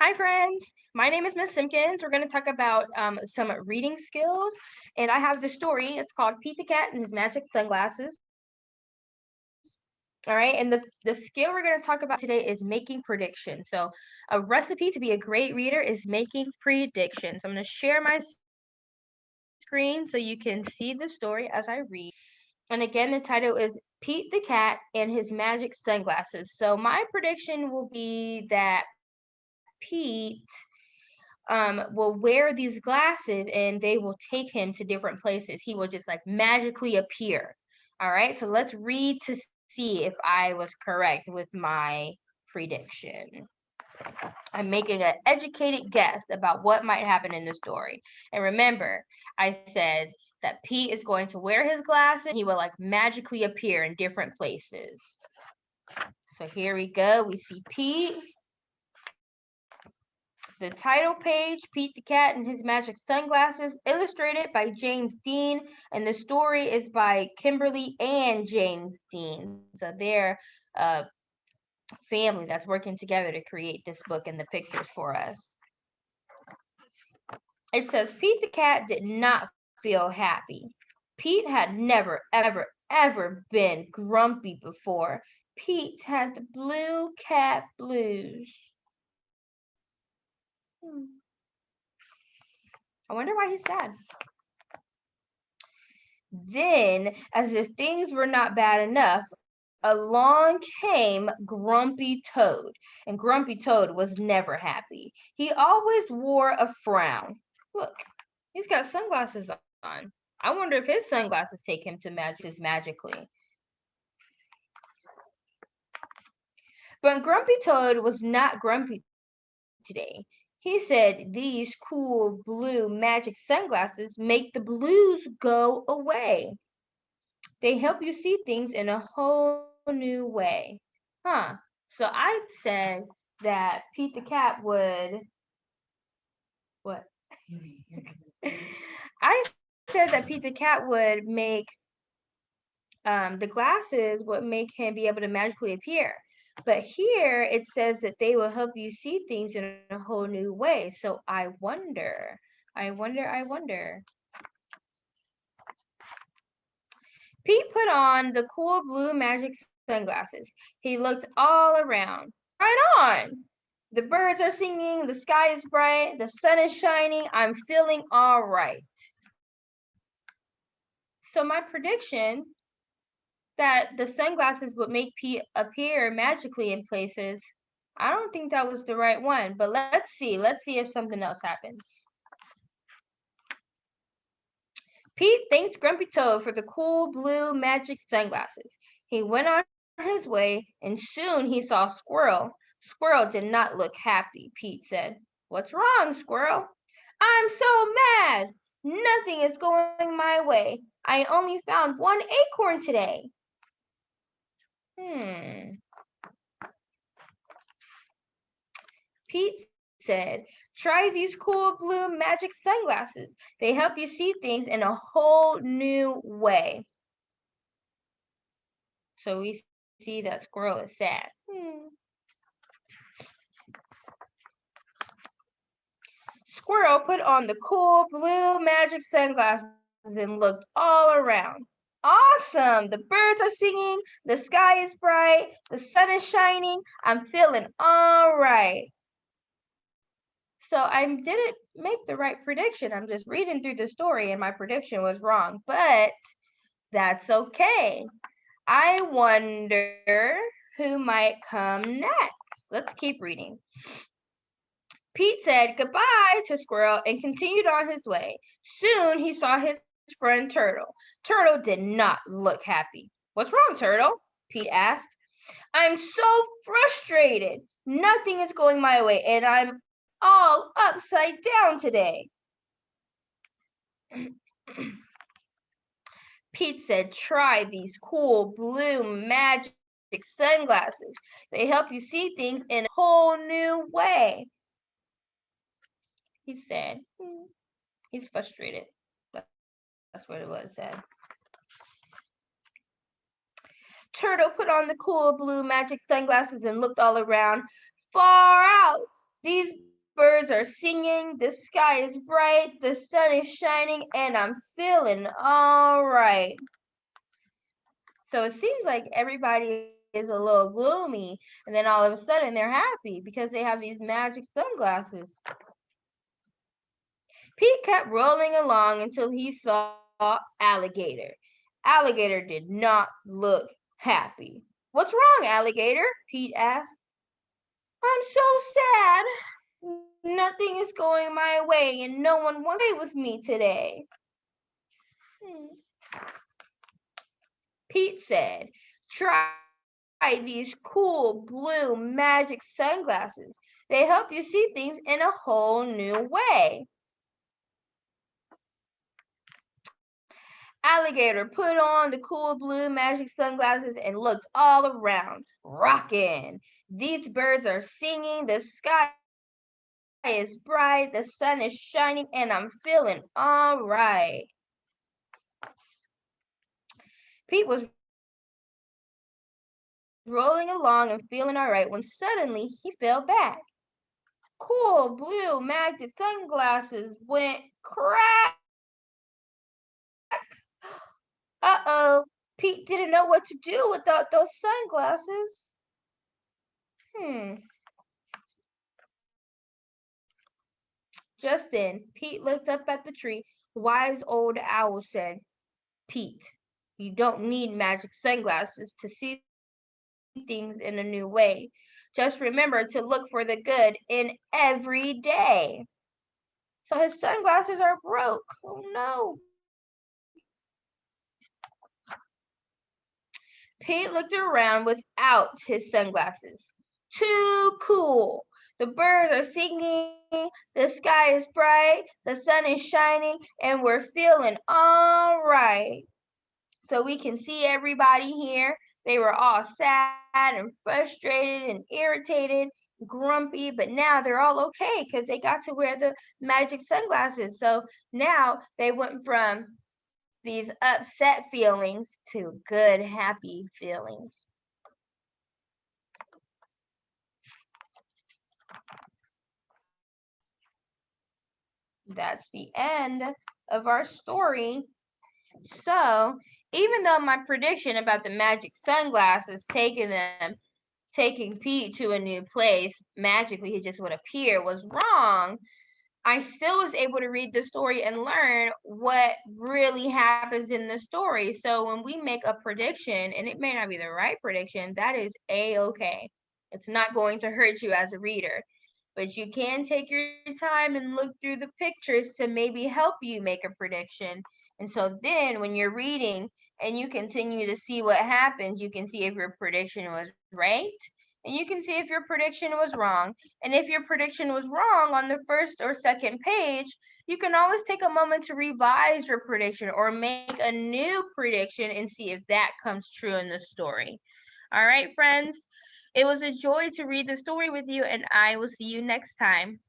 Hi, friends. My name is Miss Simpkins. We're going to talk about some reading skills, and I have the story. It's called Pete the Cat and His Magic Sunglasses. All right, and the skill we're going to talk about today is making predictions. So, a recipe to be a great reader is making predictions. I'm going to share my screen so you can see the story as I read. And again, the title is Pete the Cat and His Magic Sunglasses. So, my prediction will be that Pete will wear these glasses and they will take him to different places. He will just like magically appear. All right, so let's read to see if I was correct with my prediction. I'm making an educated guess about what might happen in the story. And remember, I said that Pete is going to wear his glasses and he will like magically appear in different places. So here we go. We see Pete. The title page, Pete the Cat and His Magic Sunglasses, illustrated by James Dean, and the story is by Kimberly and James Dean. So they're a family that's working together to create this book and the pictures for us. It says, Pete the Cat did not feel happy. Pete had never, ever been grumpy before. Pete had the blue cat blues. I wonder why he's sad. Then, as if things were not bad enough, along came Grumpy Toad, and Grumpy Toad was never happy. He always wore a frown. Look, he's got sunglasses on. I wonder if his sunglasses take him to magically. But Grumpy Toad was not grumpy today. He said these cool blue magic sunglasses make the blues go away. They help you see things in a whole new way. Huh. So I said that Pete the Cat would what? I said that Pete the Cat would make the glasses would make him be able to magically appear. But here it says that they will help you see things in a whole new way. So I wonder. Pete put on the cool blue magic sunglasses. He looked all around. Right on! The birds are singing, the sky is bright, the sun is shining, I'm feeling all right. So my prediction that the sunglasses would make Pete appear magically in places, I don't think that was the right one, but let's see if something else happens. Pete thanked Grumpy Toad for the cool blue magic sunglasses. He went on his way, and soon he saw Squirrel. Squirrel did not look happy, Pete said. What's wrong, Squirrel? I'm so mad! Nothing is going my way. I only found one acorn today. Pete said, try these cool blue magic sunglasses. They help you see things in a whole new way. So we see that Squirrel is sad. Squirrel put on the cool blue magic sunglasses and looked all around. Awesome! The birds are singing, the sky is bright, the sun is shining, I'm feeling all right. So I didn't make the right prediction. I'm just reading through the story and my prediction was wrong, but that's okay. I wonder who might come next. Let's keep reading. Pete said goodbye to Squirrel and continued on his way. Soon he saw his friend Turtle. Turtle did not look happy. What's wrong, Turtle? Pete asked. I'm so frustrated. Nothing is going my way and I'm all upside down today. Pete said, try these cool blue magic sunglasses. They help you see things in a whole new way. He said, he's frustrated. That's what it was said. Turtle put on the cool blue magic sunglasses and looked all around. Far out, these birds are singing, the sky is bright, the sun is shining, and I'm feeling all right. So it seems like everybody is a little gloomy, and then all of a sudden they're happy because they have these magic sunglasses. Pete kept rolling along until he saw Alligator. Alligator did not look happy. "What's wrong, Alligator?" Pete asked. "I'm so sad. Nothing is going my way, and no one wants to play with me today." Pete said, "Try these cool blue magic sunglasses. They help you see things in a whole new way." Alligator put on the cool blue magic sunglasses and looked all around. "Rockin'! These birds are singing, the sky is bright, the sun is shining, and I'm feeling all right." Pete was rolling along and feeling all right when suddenly he fell back. Cool blue magic sunglasses went crack. Uh-oh, Pete didn't know what to do without those sunglasses. Hmm. Just then, Pete looked up at the tree. Wise old owl said, "Pete, you don't need magic sunglasses to see things in a new way. Just remember to look for the good in every day." So his sunglasses are broke. Oh no. Pete looked around without his sunglasses. Too cool. The birds are singing, the sky is bright, the sun is shining, and we're feeling all right. So we can see everybody here. They were all sad and frustrated and irritated, grumpy, but now they're all okay because they got to wear the magic sunglasses. So now they went from these upset feelings to good, happy feelings. That's the end of our story. So, even though my prediction about the magic sunglasses taking Pete to a new place, magically he just would appear, was wrong, I still was able to read the story and learn what really happens in the story. So when we make a prediction, and it may not be the right prediction, that is a-okay. It's not going to hurt you as a reader. But you can take your time and look through the pictures to maybe help you make a prediction. And so then when you're reading and you continue to see what happens, you can see if your prediction was right and you can see if your prediction was wrong. And if your prediction was wrong on the first or second page, you can always take a moment to revise your prediction or make a new prediction and see if that comes true in the story. All right, friends, it was a joy to read the story with you, and I will see you next time.